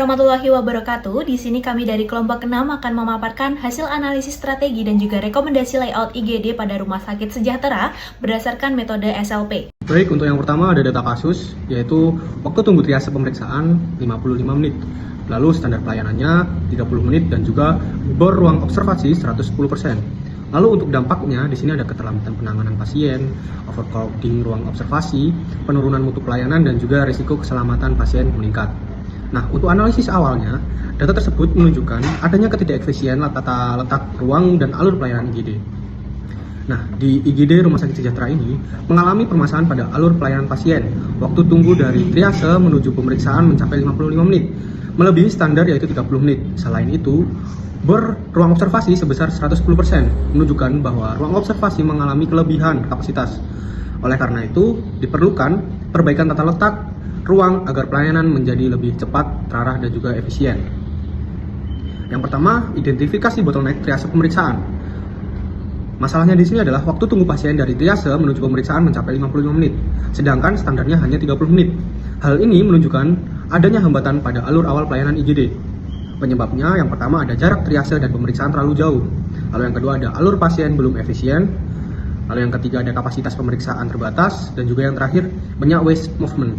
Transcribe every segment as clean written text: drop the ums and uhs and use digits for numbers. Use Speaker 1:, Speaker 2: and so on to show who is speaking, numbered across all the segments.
Speaker 1: warahmatullahi wabarakatuh. Di sini kami dari kelompok 6 akan memaparkan hasil analisis strategi dan juga rekomendasi layout IGD pada Rumah Sakit Sejahtera berdasarkan metode SLP.
Speaker 2: Baik, untuk yang pertama ada data kasus, yaitu waktu tunggu triase pemeriksaan 55 menit. Lalu standar pelayanannya 30 menit dan juga bor ruang observasi 110%. Lalu untuk dampaknya, di sini ada keterlambatan penanganan pasien, overcrowding ruang observasi, penurunan mutu pelayanan, dan juga risiko keselamatan pasien meningkat. Nah, untuk analisis awalnya, data tersebut menunjukkan adanya ketidakefisien tata letak ruang dan alur pelayanan IGD. Nah, di IGD Rumah Sakit Sejahtera ini mengalami permasalahan pada alur pelayanan pasien. Waktu tunggu dari triase menuju pemeriksaan mencapai 55 menit, melebihi standar yaitu 30 menit. Selain itu, bor ruang observasi sebesar 110% menunjukkan bahwa ruang observasi mengalami kelebihan kapasitas. Oleh karena itu, diperlukan perbaikan tata letak ruang agar pelayanan menjadi lebih cepat, terarah, dan juga efisien. Yang pertama, identifikasi bottleneck triase pemeriksaan. Masalahnya di sini adalah waktu tunggu pasien dari triase menuju pemeriksaan mencapai 55 menit, sedangkan standarnya hanya 30 menit. Hal ini menunjukkan adanya hambatan pada alur awal pelayanan IGD. Penyebabnya yang pertama ada jarak triase dan pemeriksaan terlalu jauh. Lalu yang kedua ada alur pasien belum efisien. Lalu yang ketiga ada kapasitas pemeriksaan terbatas. Dan juga yang terakhir banyak waste movement.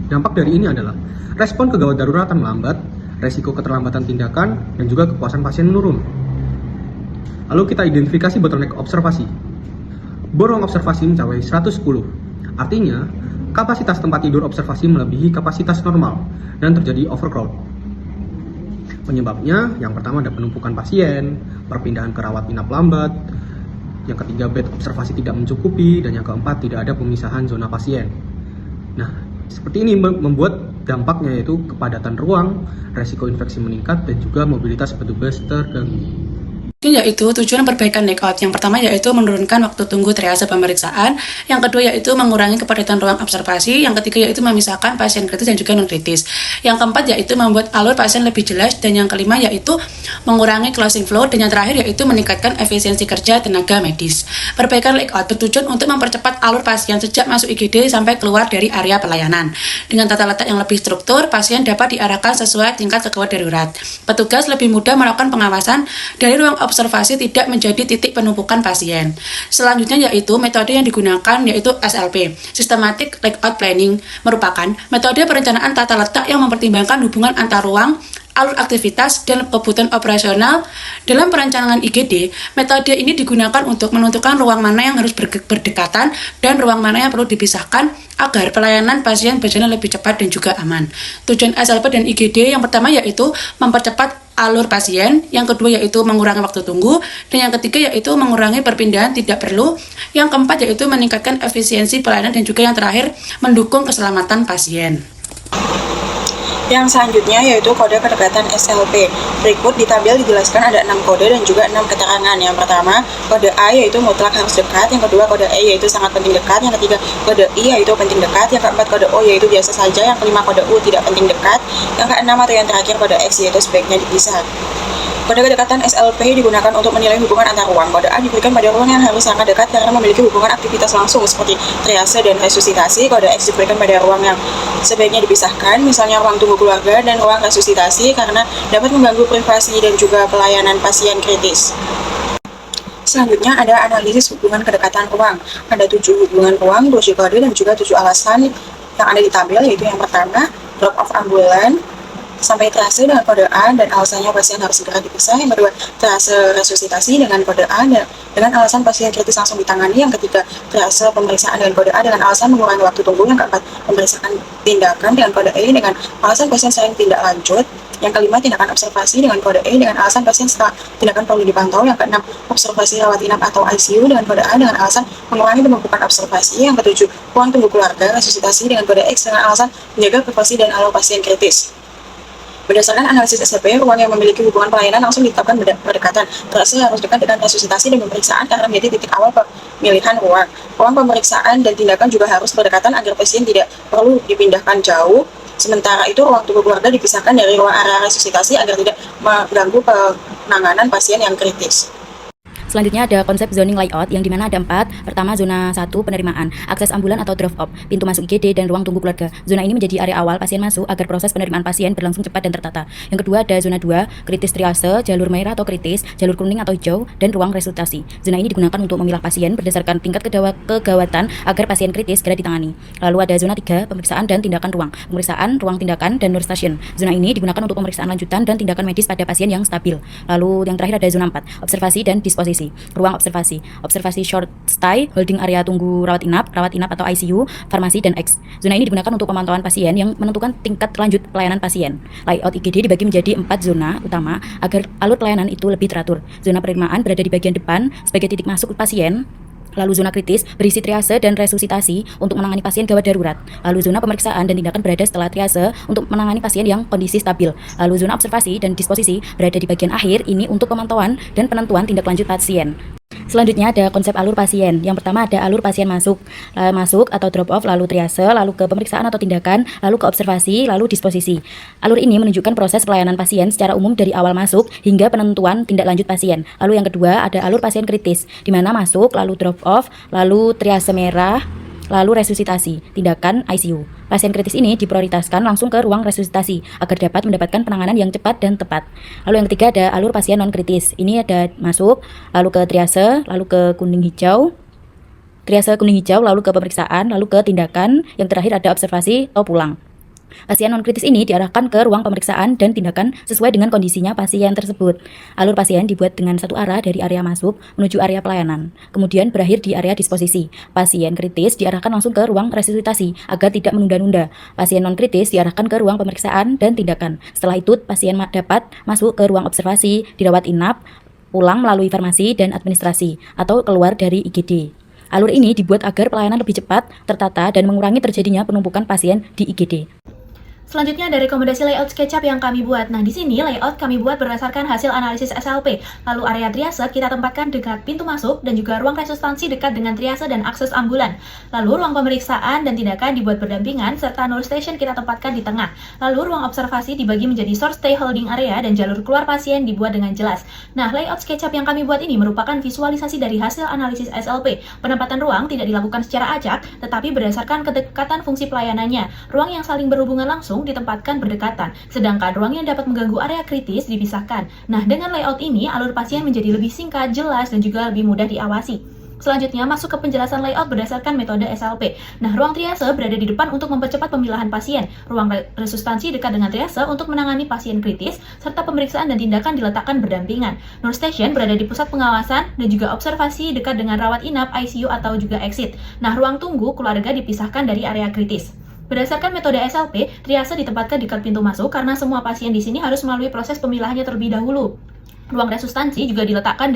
Speaker 2: Dampak dari ini adalah respon kegawat daruratan melambat, resiko keterlambatan tindakan, dan juga kepuasan pasien menurun. Lalu kita identifikasi bottleneck observasi. Bor ruang observasi mencapai 110. Artinya, kapasitas tempat tidur observasi melebihi kapasitas normal dan terjadi overcrowd. Penyebabnya, yang pertama ada penumpukan pasien, perpindahan ke rawat inap lambat, yang ketiga bed observasi tidak mencukupi, dan yang keempat tidak ada pemisahan zona pasien. Nah, seperti ini membuat dampaknya yaitu kepadatan ruang, resiko infeksi meningkat, dan juga mobilitas petugas terganggu.
Speaker 3: Yaitu tujuan perbaikan layout. Yang pertama yaitu menurunkan waktu tunggu triase pemeriksaan, yang kedua yaitu mengurangi kepadatan ruang observasi, yang ketiga yaitu memisahkan pasien kritis dan juga non kritis, yang keempat yaitu membuat alur pasien lebih jelas, dan yang kelima yaitu mengurangi closing flow, dan yang terakhir yaitu meningkatkan efisiensi kerja tenaga medis. Perbaikan layout bertujuan untuk mempercepat alur pasien sejak masuk IGD sampai keluar dari area pelayanan. Dengan tata letak yang lebih struktur, pasien dapat diarahkan sesuai tingkat kegawat darurat. Petugas lebih mudah melakukan pengawasan dari ruang observasi tidak menjadi titik penumpukan pasien. Selanjutnya yaitu metode yang digunakan yaitu SLP, Systematic Layout Planning, merupakan metode perencanaan tata letak yang mempertimbangkan hubungan antar ruang, alur aktivitas, dan kebutuhan operasional. Dalam perencanaan IGD, metode ini digunakan untuk menentukan ruang mana yang harus berdekatan dan ruang mana yang perlu dipisahkan agar pelayanan pasien berjalan lebih cepat dan juga aman. Tujuan SLP dan IGD yang pertama yaitu mempercepat alur pasien, yang kedua yaitu mengurangi waktu tunggu, dan yang ketiga yaitu mengurangi perpindahan tidak perlu, yang keempat yaitu meningkatkan efisiensi pelayanan, dan juga yang terakhir mendukung keselamatan pasien.
Speaker 4: Yang selanjutnya yaitu kode kedekatan SLP. Berikut di tabel dijelaskan ada 6 kode dan juga 6 keterangan. Yang pertama, kode A yaitu mutlak harus dekat, yang kedua kode E yaitu sangat penting dekat, yang ketiga kode I yaitu penting dekat, yang keempat kode O yaitu biasa saja, yang kelima kode U tidak penting dekat, yang keenam atau yang terakhir kode X yaitu sebaiknya dipisah. Kode kedekatan SLP digunakan untuk menilai hubungan antar ruang. Kode A diberikan pada ruang yang harus sangat dekat karena memiliki hubungan aktivitas langsung seperti triase dan resusitasi. Kode X diberikan pada ruang yang sebaiknya dipisahkan, misalnya ruang tunggu keluarga dan ruang resusitasi, karena dapat mengganggu privasi dan juga pelayanan pasien kritis. Selanjutnya ada analisis hubungan kedekatan ruang. Ada 7 hubungan ruang, 7 kode, dan juga 7 alasan yang ada di tabel, yaitu yang pertama, drop off ambulan sampai triase dengan kode A dan alasannya pasien harus segera dipisah. Yang kedua, triase resusitasi dengan kode A dan dengan alasan pasien kritis langsung ditangani. Yang ketiga, triase pemeriksaan dengan kode A dengan alasan mengurangi waktu tunggu. Yang keempat, pemeriksaan tindakan dengan kode E dengan alasan pasien sering tindak lanjut. Yang kelima, tindakan observasi dengan kode E dengan alasan pasien setelah tindakan perlu dipantau. Yang keenam, observasi rawat inap atau ICU dengan kode A dengan alasan mengurangi penumpukan observasi. Yang ketujuh, ruang tunggu keluarga resusitasi dengan kode X dengan alasan menjaga privasi dan alur pasien kritis. Berdasarkan analisis SLP, ruang yang memiliki hubungan pelayanan langsung ditetapkan berdekatan. Triase harus dekat dengan resusitasi dan pemeriksaan karena menjadi titik awal pemilihan ruang. Ruang pemeriksaan dan tindakan juga harus berdekatan agar pasien tidak perlu dipindahkan jauh. Sementara itu, ruang tunggu keluarga dipisahkan dari ruang area resusitasi agar tidak mengganggu penanganan pasien yang kritis.
Speaker 5: Selanjutnya ada konsep zoning layout yang dimana ada 4. Pertama, zona 1 penerimaan, akses ambulan atau drop-off, pintu masuk IGD dan ruang tunggu keluarga. Zona ini menjadi area awal pasien masuk agar proses penerimaan pasien berlangsung cepat dan tertata. Yang kedua ada zona 2, kritis triase, jalur merah atau kritis, jalur kuning atau hijau, dan ruang resultasi. Zona ini digunakan untuk memilah pasien berdasarkan tingkat kegawatan agar pasien kritis segera ditangani. Lalu ada zona 3, pemeriksaan dan tindakan ruang, pemeriksaan, ruang tindakan, dan nurse station. Zona ini digunakan untuk pemeriksaan lanjutan dan tindakan medis pada pasien yang stabil. Lalu yang terakhir ada zona 4, observasi dan disposisi. Ruang observasi short stay, holding area tunggu rawat inap atau ICU, farmasi, dan X. Zona ini digunakan untuk pemantauan pasien yang menentukan tingkat lanjut pelayanan pasien. Layout IGD dibagi menjadi 4 zona utama agar alur pelayanan itu lebih teratur. Zona penerimaan berada di bagian depan sebagai titik masuk pasien. Lalu zona kritis berisi triase dan resusitasi untuk menangani pasien gawat darurat. Lalu zona pemeriksaan dan tindakan berada setelah triase untuk menangani pasien yang kondisi stabil. Lalu zona observasi dan disposisi berada di bagian akhir ini untuk pemantauan dan penentuan tindak lanjut pasien. Selanjutnya ada konsep alur pasien. Yang pertama ada alur pasien masuk atau drop off, lalu triase, lalu ke pemeriksaan atau tindakan, lalu ke observasi, lalu disposisi. Alur ini menunjukkan proses pelayanan pasien secara umum dari awal masuk hingga penentuan tindak lanjut pasien. Lalu yang kedua ada alur pasien kritis, di mana masuk, lalu drop off, lalu triase merah, lalu resusitasi, tindakan ICU. Pasien kritis ini diprioritaskan langsung ke ruang resusitasi agar dapat mendapatkan penanganan yang cepat dan tepat. Lalu yang ketiga ada alur pasien non kritis. Ini ada masuk, lalu ke triase, lalu ke kuning hijau, lalu ke pemeriksaan, lalu ke tindakan, yang terakhir ada observasi atau pulang. Pasien non-kritis ini diarahkan ke ruang pemeriksaan dan tindakan sesuai dengan kondisinya pasien tersebut. Alur pasien dibuat dengan satu arah dari area masuk menuju area pelayanan, kemudian berakhir di area disposisi. Pasien kritis diarahkan langsung ke ruang resusitasi agar tidak menunda-nunda. Pasien non-kritis diarahkan ke ruang pemeriksaan dan tindakan. Setelah itu, pasien dapat masuk ke ruang observasi, dirawat inap, pulang melalui farmasi dan administrasi, atau keluar dari IGD. Alur ini dibuat agar pelayanan lebih cepat, tertata, dan mengurangi terjadinya penumpukan pasien di IGD.
Speaker 1: Selanjutnya ada rekomendasi layout SketchUp yang kami buat. Nah, di sini layout kami buat berdasarkan hasil analisis SLP. Lalu area triase kita tempatkan dekat pintu masuk dan juga ruang resusitasi dekat dengan triase dan akses ambulan. Lalu ruang pemeriksaan dan tindakan dibuat berdampingan serta nurse station kita tempatkan di tengah. Lalu ruang observasi dibagi menjadi short stay holding area dan jalur keluar pasien dibuat dengan jelas. Nah, layout SketchUp yang kami buat ini merupakan visualisasi dari hasil analisis SLP. Penempatan ruang tidak dilakukan secara acak, tetapi berdasarkan kedekatan fungsi pelayanannya. Ruang yang saling berhubungan langsung ditempatkan berdekatan, sedangkan ruang yang dapat mengganggu area kritis dipisahkan. Nah, dengan layout ini, alur pasien menjadi lebih singkat, jelas, dan juga lebih mudah diawasi. Selanjutnya, masuk ke penjelasan layout berdasarkan metode SLP. Nah, ruang triase berada di depan untuk mempercepat pemilahan pasien. Ruang resusitasi dekat dengan triase untuk menangani pasien kritis, serta pemeriksaan dan tindakan diletakkan berdampingan. Nurse station berada di pusat pengawasan dan juga observasi dekat dengan rawat inap, ICU, atau juga exit. Nah, ruang tunggu keluarga dipisahkan dari area kritis. Berdasarkan metode SLP, triase ditempatkan dekat pintu masuk karena semua pasien di sini harus melalui proses pemilahannya terlebih dahulu. Ruang resusitasi juga diletakkan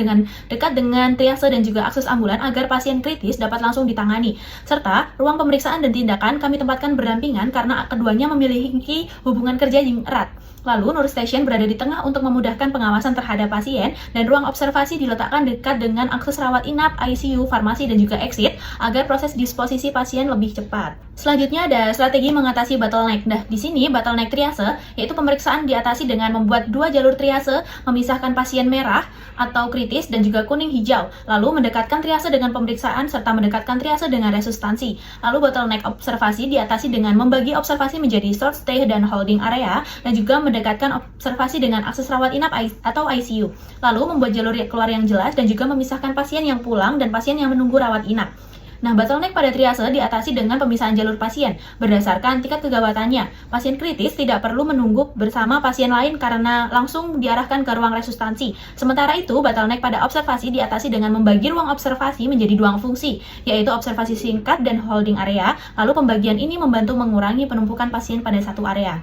Speaker 1: dekat dengan triase dan juga akses ambulan agar pasien kritis dapat langsung ditangani. Serta, ruang pemeriksaan dan tindakan kami tempatkan berdampingan karena keduanya memiliki hubungan kerja yang erat. Lalu, nurse station berada di tengah untuk memudahkan pengawasan terhadap pasien, dan ruang observasi diletakkan dekat dengan akses rawat inap, ICU, farmasi, dan juga exit agar proses disposisi pasien lebih cepat. Selanjutnya ada strategi mengatasi bottleneck. Nah, di sini bottleneck triase, yaitu pemeriksaan diatasi dengan membuat 2 jalur triase, memisahkan pasien merah atau kritis dan juga kuning hijau, lalu mendekatkan triase dengan pemeriksaan serta mendekatkan triase dengan resusitasi. Lalu bottleneck observasi diatasi dengan membagi observasi menjadi short stay dan holding area, dan juga mendekatkan observasi dengan akses rawat inap atau ICU. Lalu membuat jalur keluar yang jelas dan juga memisahkan pasien yang pulang dan pasien yang menunggu rawat inap. Nah, bottleneck pada triase diatasi dengan pemisahan jalur pasien berdasarkan tingkat kegawatannya. Pasien kritis tidak perlu menunggu bersama pasien lain karena langsung diarahkan ke ruang resusitasi. Sementara itu, bottleneck pada observasi diatasi dengan membagi ruang observasi menjadi 2 fungsi, yaitu observasi singkat dan holding area. Lalu pembagian ini membantu mengurangi penumpukan pasien pada satu area.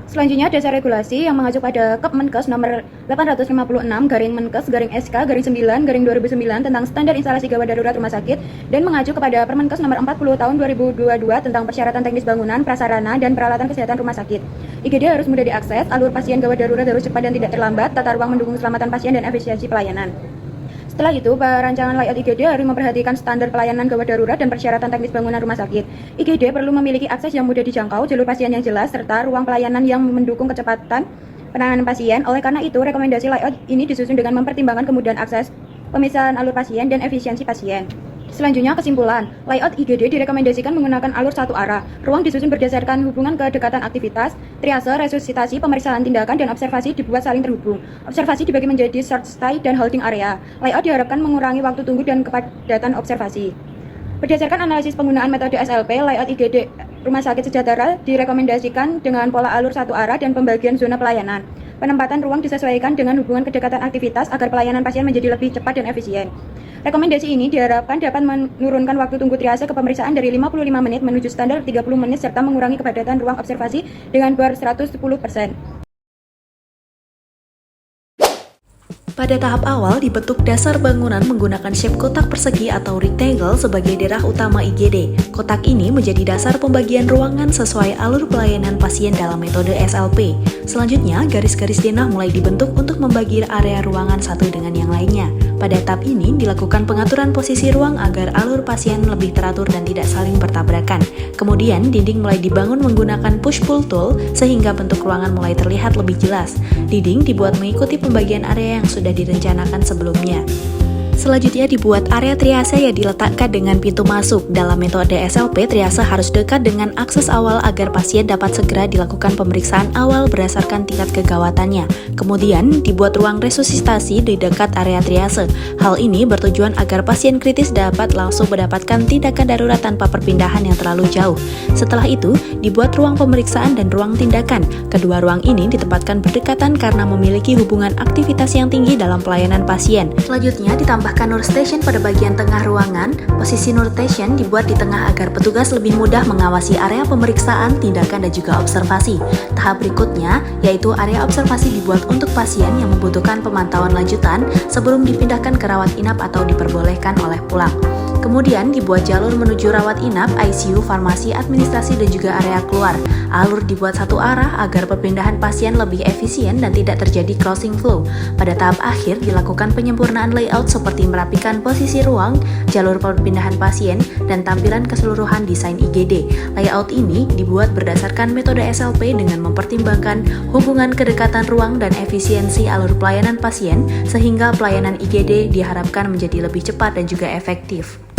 Speaker 6: Selanjutnya dasar regulasi yang mengacu pada Kepmenkes nomor 856/Menkes/SK/9/2009 tentang standar instalasi gawat darurat rumah sakit dan mengacu kepada Permenkes nomor 40 tahun 2022 tentang persyaratan teknis bangunan, prasarana, dan peralatan kesehatan rumah sakit. IGD harus mudah diakses, alur pasien gawat darurat harus cepat dan tidak terlambat, tata ruang mendukung keselamatan pasien dan efisiensi pelayanan. Setelah itu, perancangan layout IGD harus memperhatikan standar pelayanan gawat darurat dan persyaratan teknis bangunan rumah sakit. IGD perlu memiliki akses yang mudah dijangkau, jalur pasien yang jelas, serta ruang pelayanan yang mendukung kecepatan penanganan pasien. Oleh karena itu, rekomendasi layout ini disusun dengan mempertimbangkan kemudahan akses, pemisahan alur pasien, dan efisiensi pasien. Selanjutnya, kesimpulan. Layout IGD direkomendasikan menggunakan alur satu arah. Ruang disusun berdasarkan hubungan kedekatan aktivitas, triase, resusitasi, pemeriksaan tindakan, dan observasi dibuat saling terhubung. Observasi dibagi menjadi short stay dan holding area. Layout diharapkan mengurangi waktu tunggu dan kepadatan observasi. Berdasarkan analisis penggunaan metode SLP, layout IGD Rumah Sakit Sejahtera direkomendasikan dengan pola alur satu arah dan pembagian zona pelayanan. Penempatan ruang disesuaikan dengan hubungan kedekatan aktivitas agar pelayanan pasien menjadi lebih cepat dan efisien. Rekomendasi ini diharapkan dapat menurunkan waktu tunggu triase ke pemeriksaan dari 55 menit menuju standar 30 menit serta mengurangi kepadatan ruang observasi dengan bor 110%.
Speaker 1: Pada tahap awal dibentuk dasar bangunan menggunakan shape kotak persegi atau rectangle sebagai daerah utama IGD. Kotak ini menjadi dasar pembagian ruangan sesuai alur pelayanan pasien dalam metode SLP. Selanjutnya, garis-garis denah mulai dibentuk untuk membagi area ruangan satu dengan yang lainnya. Pada tahap ini dilakukan pengaturan posisi ruang agar alur pasien lebih teratur dan tidak saling bertabrakan. Kemudian, dinding mulai dibangun menggunakan push-pull tool sehingga bentuk ruangan mulai terlihat lebih jelas. Dinding dibuat mengikuti pembagian area yang sudah direncanakan sebelumnya. Selanjutnya dibuat area triase yang diletakkan dengan pintu masuk. Dalam metode SLP, triase harus dekat dengan akses awal agar pasien dapat segera dilakukan pemeriksaan awal berdasarkan tingkat kegawatannya. Kemudian, dibuat ruang resusitasi di dekat area triase. Hal ini bertujuan agar pasien kritis dapat langsung mendapatkan tindakan darurat tanpa perpindahan yang terlalu jauh. Setelah itu, dibuat ruang pemeriksaan dan ruang tindakan. Kedua ruang ini ditempatkan berdekatan karena memiliki hubungan aktivitas yang tinggi dalam pelayanan pasien. Selanjutnya, ditambahkan Nur Station pada bagian tengah ruangan. Posisi Nur Station dibuat di tengah agar petugas lebih mudah mengawasi area pemeriksaan, tindakan, dan juga observasi. Tahap berikutnya, yaitu area observasi dibuat untuk pasien yang membutuhkan pemantauan lanjutan sebelum dipindahkan ke rawat inap atau diperbolehkan oleh pulang. Kemudian dibuat jalur menuju rawat inap, ICU, farmasi, administrasi, dan juga area keluar. Alur dibuat satu arah agar perpindahan pasien lebih efisien dan tidak terjadi crossing flow. Pada tahap akhir dilakukan penyempurnaan layout seperti merapikan posisi ruang, jalur perpindahan pasien, dan tampilan keseluruhan desain IGD. Layout ini dibuat berdasarkan metode SLP dengan mempertimbangkan hubungan kedekatan ruang dan efisiensi alur pelayanan pasien sehingga pelayanan IGD diharapkan menjadi lebih cepat dan juga efektif.